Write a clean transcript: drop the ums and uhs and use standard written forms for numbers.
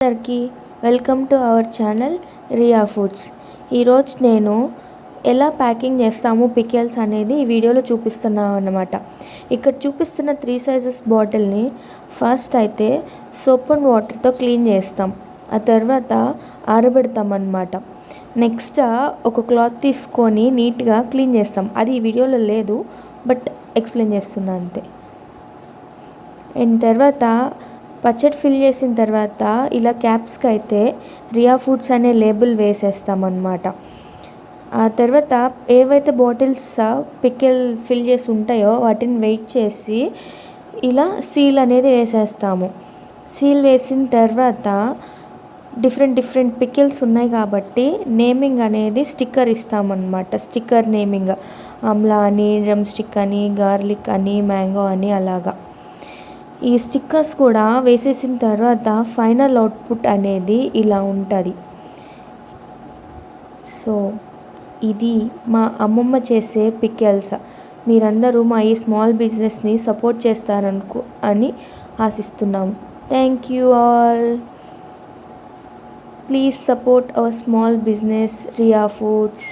అందరికీ welcome to our channel Riya Foods. ఈరోజు నేను ఎలా ప్యాకింగ్ చేస్తాము పికిల్స్ అనేది ఈ వీడియోలో చూపిస్తున్నాను అన్నమాట. ఇక్కడ చూపిస్తున్న 3 సైజెస్ బాటిల్ని ఫస్ట్ అయితే సోప్ అండ్ వాటర్తో క్లీన్ చేస్తాం, ఆ తర్వాత ఆరబెడతాం అన్నమాట. నెక్స్ట్ ఒక క్లాత్ తీసుకొని నీట్గా క్లీన్ చేస్తాం. అది ఈ వీడియోలో లేదు, బట్ ఎక్స్ప్లెయిన్ చేస్తున్నా అంతే. అండ్ తర్వాత పచ్చడి ఫిల్ చేసిన తర్వాత ఇలా క్యాప్స్కి అయితే రియా ఫుడ్స్ అనే లేబుల్ వేసేస్తామన్నమాట. ఆ తర్వాత ఏవైతే బాటిల్స్ పికిల్ ఫిల్ చేసి ఉంటాయో వాటిని వెయిట్ చేసి ఇలా సీల్ అనేది వేసేస్తాము. సీల్ వేసిన తర్వాత డిఫరెంట్ పికిల్స్ ఉన్నాయి కాబట్టి నేమింగ్ అనేది స్టిక్కర్ ఇస్తామన్నమాట. స్టిక్కర్ నేమింగ్ ఆమ్లా అని, డ్రమ్ స్టిక్ అని, గార్లిక్ అని, మ్యాంగో అని అలాగా. ఈ స్టిక్కర్స్ కూడా వేసేసిన తర్వాత ఫైనల్ అవుట్పుట్ అనేది ఇలా ఉంటుంది. సో ఇది మా అమ్మమ్మ చేసే పికిల్స్. మీరందరూ మా ఈ స్మాల్ బిజినెస్ని సపోర్ట్ చేస్తారని ఆశిస్తున్నాం. Thank you all. Please support our small business Riya foods.